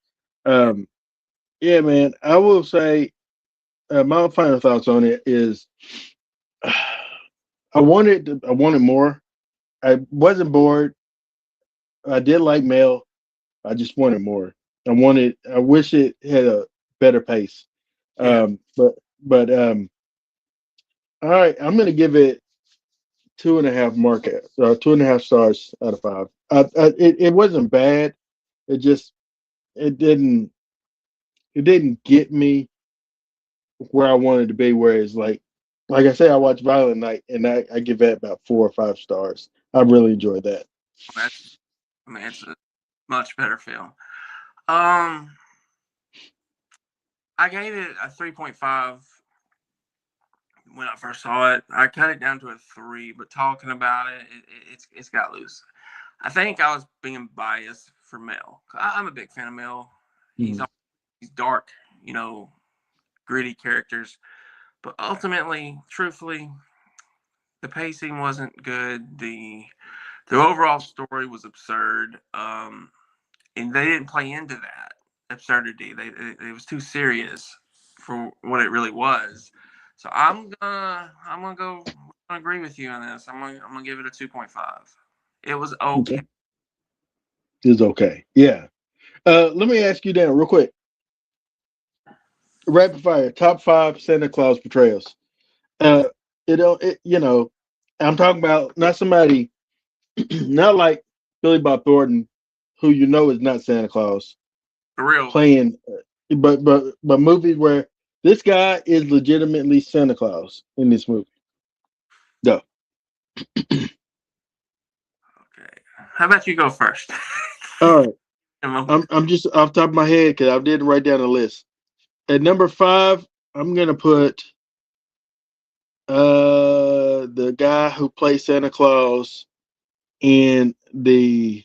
Yeah, um, yeah, man, I will say my final thoughts on it is I wanted more. I wasn't bored. I did like Mel. I just wanted more. I wish it had a better pace. yeah. But all right, I'm gonna give it 2.5 2.5 stars out of 5. It wasn't bad. It just it didn't it didn't get me where I wanted to be. Whereas like I say, I watched Violent Night and I give that about 4 or 5 stars. I really enjoyed that. That's I mean, it's a much better film. Um, I gave it a 3.5 when I first saw it. I cut it down to a 3, but talking about it's got loose. I think I was being biased for Mel. I'm a big fan of Mel. He's Mhm. he's dark, gritty characters, but ultimately, truthfully, the pacing wasn't good. The overall story was absurd, and they didn't play into that absurdity. It was too serious for what it really was. So I'm gonna go agree with you on this. I'm gonna give it a 2.5. It was okay. Okay, it's okay. Yeah. Let me ask you Dan real quick. Rapid fire. Top 5 Santa Claus portrayals. Uh, I'm talking about not somebody, not like Billy Bob Thornton, who is not Santa Claus, For real. playing, but movies where this guy is legitimately Santa Claus in this movie. Go. Okay. How about you go first? All right. I'm just off the top of my head because I didn't write down a list. At number 5, I'm gonna put the guy who plays Santa Claus in the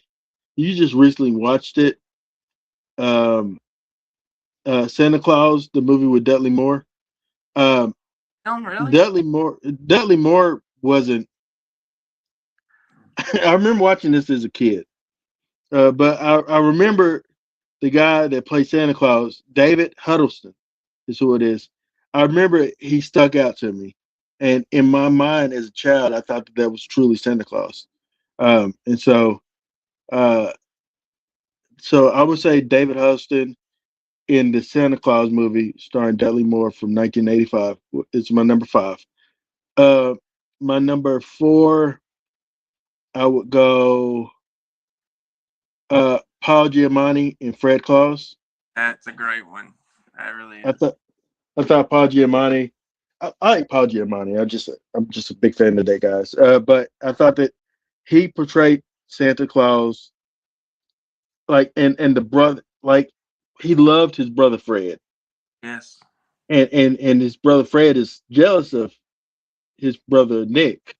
you just recently watched it. Um, Santa Claus, the movie with Dudley Moore. Um, No, really? Dudley Moore wasn't. I remember watching this as a kid, but I remember. the guy that plays Santa Claus, David Huddleston, is who it is. I remember he stuck out to me, and in my mind as a child, I thought that that was truly Santa Claus. And uh, so I would say David Huddleston in the Santa Claus movie starring Dudley Moore from 1985 is my number five. Uh, my number four, I would go Paul Giamatti and Fred Claus. That's a great one. That really I is. thought I thought Paul Giamatti. I like Paul Giamatti. I'm just a big fan of that guys. But I thought that he portrayed Santa Claus like and the brother like he loved his brother Fred, Yes. and his brother Fred is jealous of his brother Nick,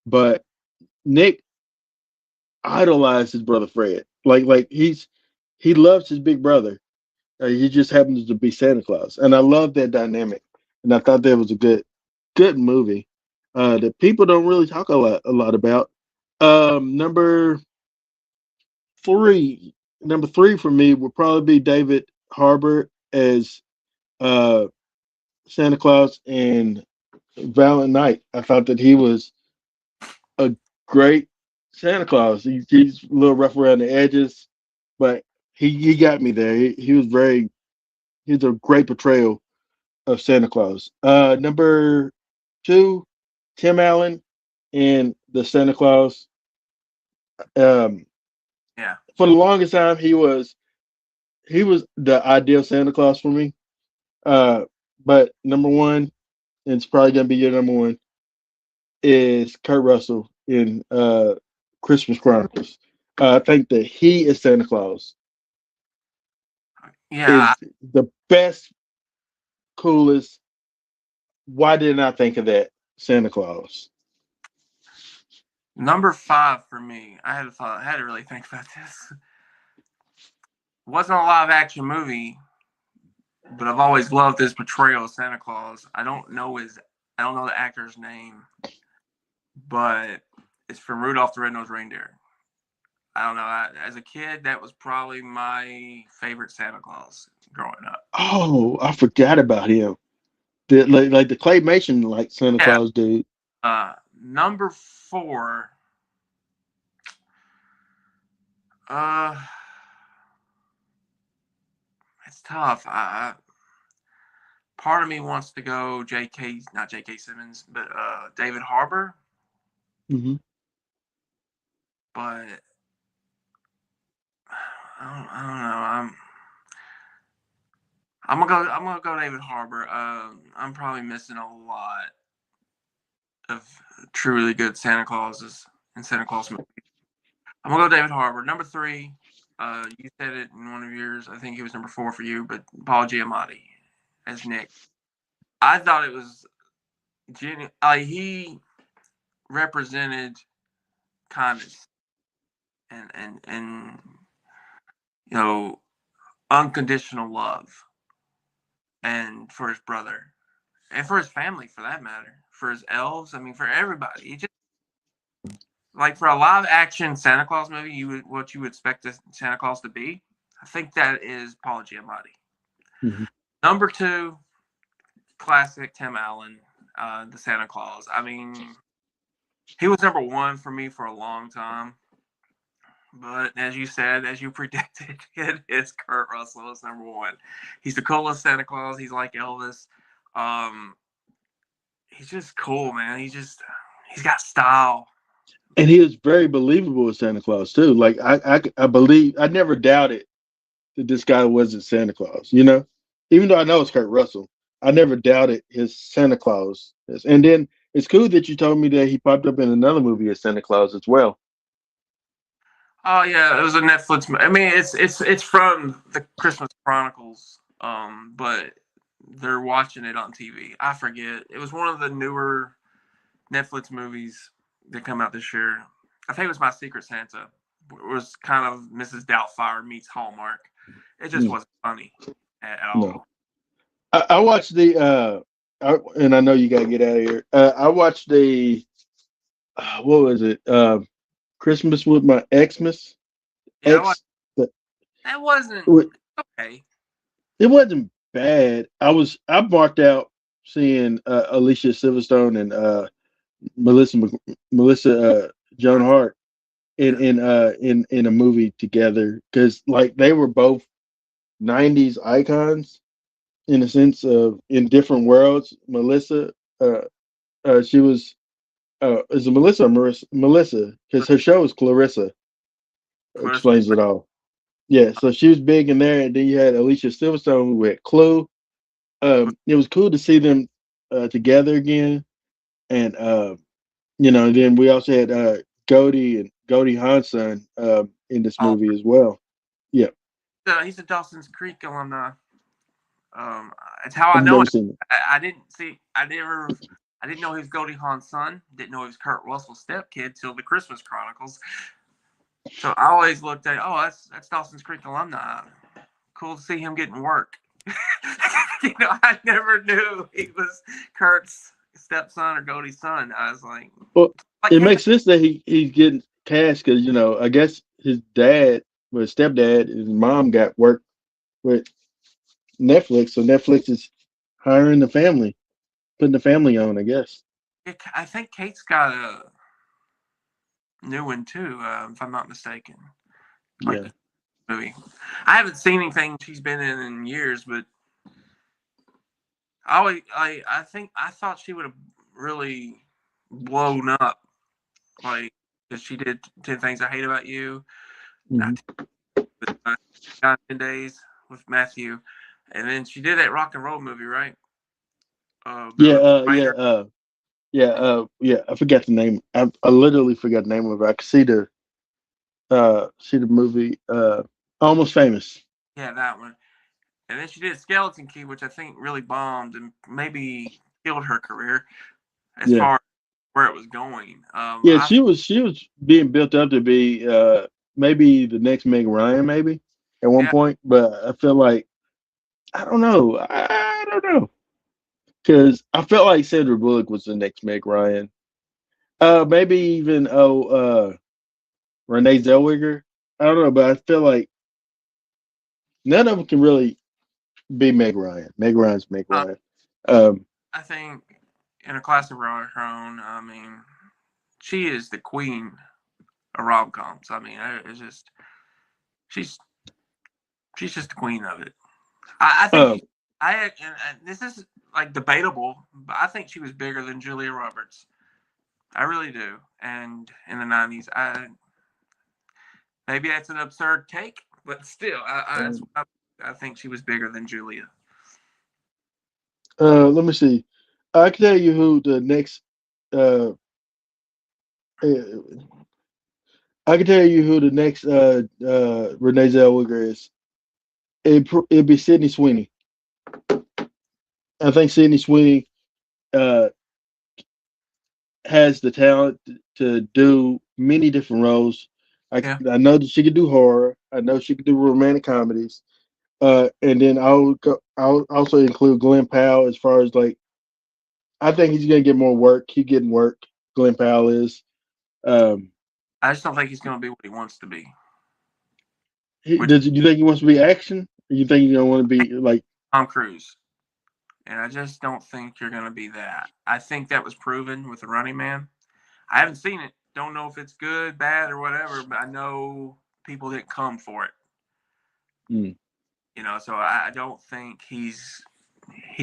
but Nick idolized his brother Fred. Like he loves his big brother. He just happens to be Santa Claus, and I love that dynamic. And I thought that was a good movie that people don't really talk a lot about. Number three, number three for me would probably be David Harbour as uh, Santa Claus and Valiant Night. I thought that he was a great Santa Claus. He's a little rough around the edges, but he got me there. He was very he's a great portrayal of Santa Claus. Number two, Tim Allen in the Santa Claus. Um, Yeah. for the longest time, he was the ideal Santa Claus for me. Uh, but number one, and it's probably gonna be your number one, is Kurt Russell in Christmas Chronicles. I think that he is Santa Claus Yeah. is the best, coolest. Why didn't I think of that Santa Claus? Number five for me. I had to really think about this. Wasn't a live action movie, but I've always loved this portrayal of Santa Claus. I don't know the actor's name, but it's from Rudolph the Red-Nosed Reindeer. I don't know. As a kid, that was probably my favorite Santa Claus growing up. Oh, I forgot about him. Like the claymation like Santa Yeah. Claus dude. Number four. Uh, it's tough. Part of me wants to go J.K. Not J.K. Simmons, but David Harbour. Hmm. But I don't know. I'm gonna go David Harbour. I'm probably missing a lot of truly good Santa Clauses and Santa Claus movies. I'm gonna go David Harbour. Number three, you said it in one of yours. I think it was number four for you, but Paul Giamatti as Nick. I thought it was genuine. He represented kindness and you know unconditional love, and for his brother and for his family, for that matter, for his elves. I mean, for everybody. He just like for a live action Santa Claus movie, what you would expect Santa Claus to be. I think that is Paul Giamatti. Hmm. Number two, classic Tim Allen, the Santa Claus. I mean, he was number one for me for a long time. But as you said, as you predicted, it is Kurt Russell is number one. He's the coolest Santa Claus. He's like Elvis. Um, he's just cool, man. He's got style. And he was very believable as Santa Claus too. Like I believe I never doubted that this guy wasn't Santa Claus. Even though I know it's Kurt Russell, I never doubted his Santa Claus. And then it's cool that you told me that he popped up in another movie as Santa Claus as well. Oh yeah, it was a Netflix. I mean, it's from the Christmas Chronicles, but they're watching it on TV. I forget. It was one of the newer Netflix movies that come out this year. I think it was My Secret Santa. It was kind of Mrs. Doubtfire meets Hallmark. It just Mm, wasn't funny at no, all. I watched and I know you gotta get out of here. I watched the what was it? Christmas with my Xmas Yeah, X. That wasn't It, wa- okay. it wasn't bad. I marked out seeing Alicia Silverstone and Melissa Melissa Joan Hart Yeah, in a movie together because like they were both '90s icons in a sense of in different worlds. Melissa, uh, she was is it Melissa or Marissa? Melissa, because her show is Clarissa Clarissa. explains it all. Yeah, so she was big in there, and then you had Alicia Silverstone with Clue. It was cool to see them together again, and then we also had Goldie Hawn's son in this Oh, movie as well. Yeah, he's a Dawson's Creek alumni. Um, it's how I I've know never it. seen it. I didn't see. I didn't know he was Goldie Hawn's son. Didn't know he was Kurt Russell's stepkid till the Christmas Chronicles. So I always looked at, oh, that's Dawson's Creek alumni. Cool to see him getting work. I never knew he was Kurt's stepson or Goldie's son. I was Well, like, it hey, makes sense that he's getting cast because I guess his dad, well, his stepdad, and his mom got work with Netflix, so Netflix is hiring the family, putting the family on. I guess. I think Kate's got a new one too, if I'm not mistaken. Like Yeah. movie. I haven't seen anything she's been in years, but I think I thought she would have really blown up, like because she did 10 Things I Hate About You, Hmm. not Gone 10 Days with Matthew, and then she did that rock and roll movie, right? Yeah. The writer. Yeah. I forgot the name. I literally forgot the name of it. I could see the movie. Almost Famous. Yeah, that one. And then she did Skeleton Key, which I think really bombed and maybe killed her career as Yeah. far as where it was going. Yeah. She was being built up to be maybe the next Meg Ryan, maybe at one Yeah, point. But I feel like I don't know. I don't know because I felt like Sandra Bullock was the next Meg Ryan. Maybe even Renee Zellweger. I don't know, but I feel like none of them can really be Meg Ryan. Meg Ryan's Meg uh, Ryan. Um, I think in a class of her own. I mean, she is the queen of rom coms. I mean, it's just she's she's just the queen of it. I think um, and this is like debatable, but I think she was bigger than Julia Roberts. I really do. And in the '90s, maybe that's an absurd take, but still, I think she was bigger than Julia. let me see. I can tell you who the next. Uh, uh, I can tell you who the next Renee Zellweger is. It'd be Sydney Sweeney. I think Sydney Sweeney uh, has the talent to do many different roles. Yeah, I know that she could do horror. I know she could do romantic comedies. And then I'll also include Glenn Powell as far as like I think he's gonna get more work. He's getting work. Glenn Powell is. Um, I just don't think he's going to be what he wants to be. Which do you think he wants to be action? Or you think he's gonna want to be like? Tom Cruise, and I just don't think you're going to be that. I think that was proven with the Running Man. I haven't seen it. Don't know if it's good, bad, or whatever, but I know people didn't come for it. Mm, So I don't think he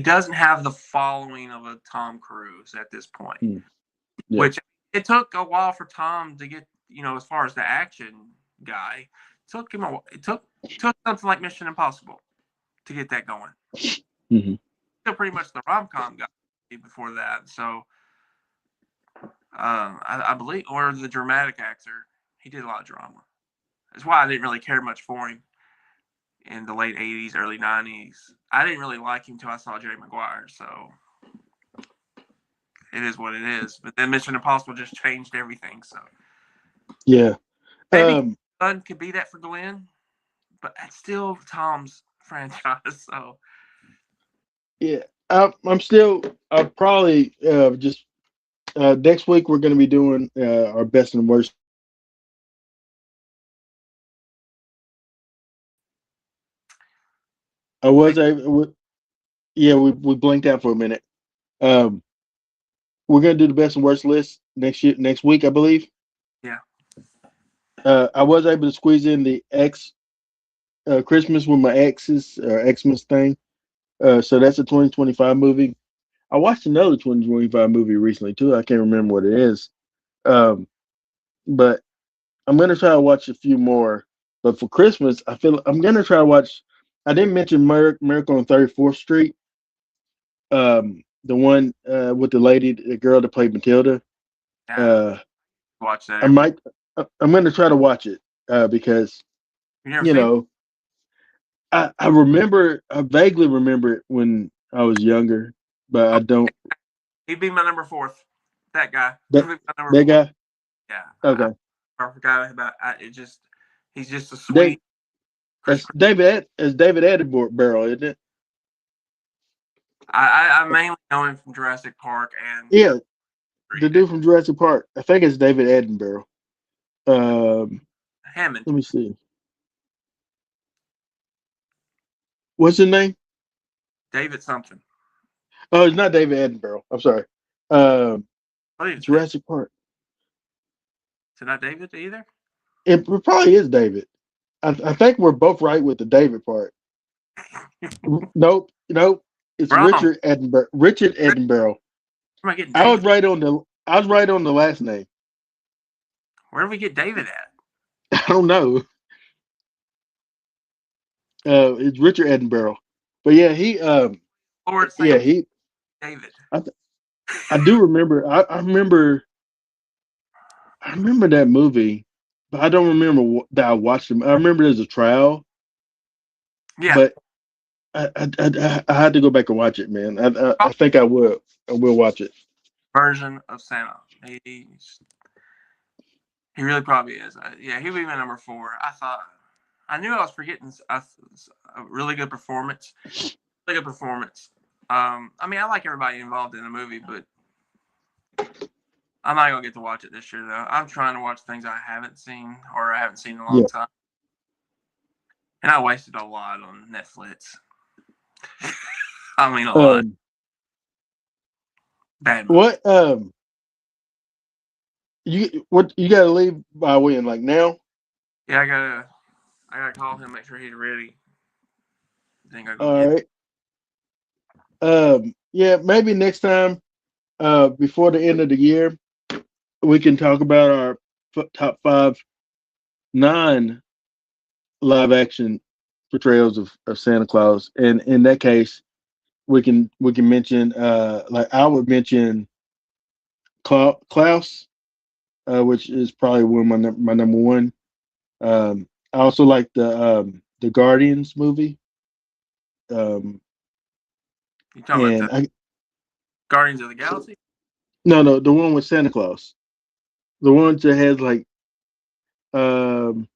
doesn't have the following of a Tom Cruise at this point. mm, yeah. Which it took a while for Tom to get, as far as the action guy, it took something like Mission Impossible to get that going. Hmm. Still pretty much the rom com guy before that. So I believe, or the dramatic actor, he did a lot of drama. That's why I didn't really care much for him in the late '80s, early '90s. I didn't really like him until I saw Jerry Maguire. So it is what it is. But then Mission Impossible just changed everything. So Yeah. maybe Um, Gunn could be that for Glenn, but it's still Tom's franchise. So yeah. I'm still. I'll probably just next week we're gonna be doing our best and worst I was able. Yeah, we blinked out for a minute. Um, we're gonna do the best and worst list next week, I believe. Yeah. I was able to squeeze in the X Christmas with my exes or Xmas thing. So that's a 2025 movie. I watched another 2025 movie recently too. I can't remember what it is. Um, but I'm gonna try to watch a few more. But for Christmas, I feel I'm gonna try to watch. I didn't mention Miracle on 34th Street. The one with the lady, the girl that played Matilda. Yeah. Uh, Watch that I every year. might. I'm gonna try to watch it because You never you seen? know I remember. I vaguely remember it when I was younger, but I Oh, don't. he'd be my number fourth. That guy. He'd That be my number that four. guy. Yeah. Okay, I forgot about it. Just he's just a Dave. sweet Chris. That's David. It's David Attenborough, isn't it? I mainly know him from Jurassic Park and Yeah, the Creed. dude from Jurassic Park. I think it's David Attenborough. Um, Hammond. let me see. What's his name? David something. Oh, it's not David Attenborough. I'm sorry. Um, I believe it's David. Jurassic Park. Is it not David either? It probably is David. I think we're both right with the David part. Nope, nope. It's Wrong. Richard Attenborough. Richard Attenborough. Where am I getting I was David? right on the. I was right on the last name. Where do we get David at? I don't know. It's Richard Attenborough. But yeah, he. Lord Yeah, Saint he. David. I, I do remember. I remember. I remember that movie, but I don't remember that I watched him. I remember there's a trial, Yeah. but I had to go back and watch it, man. I Oh, think I will. I will watch it. version of Santa. He really probably is. Yeah, he would be my number four. I knew I was forgetting a really good performance. Really good performance. I mean, I like everybody involved in the movie, but I'm not gonna get to watch it this year though. I'm trying to watch things I haven't seen or I haven't seen in a long Yeah. time, and I wasted a lot on Netflix. I mean, a lot. Um. Bad movie. What you got to leave by when? Like now? Yeah, I gotta call him, make sure he's ready. Then I go All get. right. Yeah, maybe next time. Before the end of the year, we can talk about our top five non live action portrayals of Santa Claus, and in that case, we can mention like I would mention Klaus, which is probably one of my number one. I also like the Guardians movie. Um, You talking about the and I Guardians of the Galaxy? no, the one with Santa Claus, the one that has like um,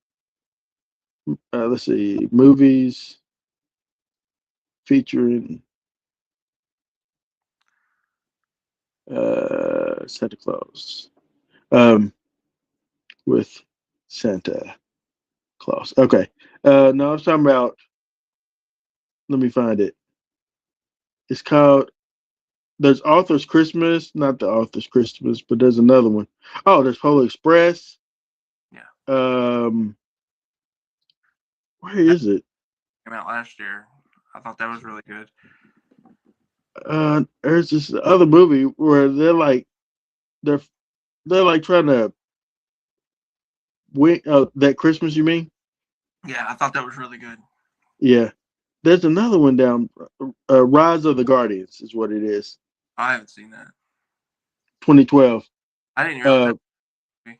let's see, movies featuring Santa Claus um, with Santa Claus. Okay, no, I was talking about. Let me find it. It's called. There's Author's Christmas, not the Author's Christmas, but there's another one. Oh, there's Polar Express. Yeah, Um, where that is it? came out last year. I thought that was really good. There's this other movie where they're they're like trying to win that Christmas. You mean? Yeah, I thought that was really good. Yeah. There's another one down. Rise of the Guardians is what it is. I haven't seen that. 2012. I didn't realize Uh, that movie.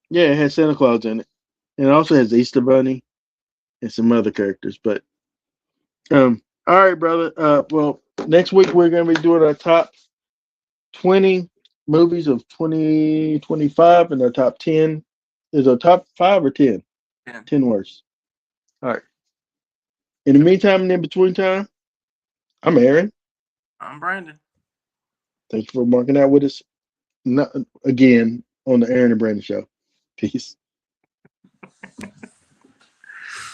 yeah, it has Santa Claus in it, and it also has Easter Bunny and some other characters. But all right, brother. Well, next week we're gonna be doing our top 20 movies of 2025 and our top 10. Is our top five or 10? Yeah. 10 worst. All right. In the meantime and in between time, I'm Aaron. I'm Brandon. Thank you for marking out with us again on the Aaron and Brandon Show. Peace.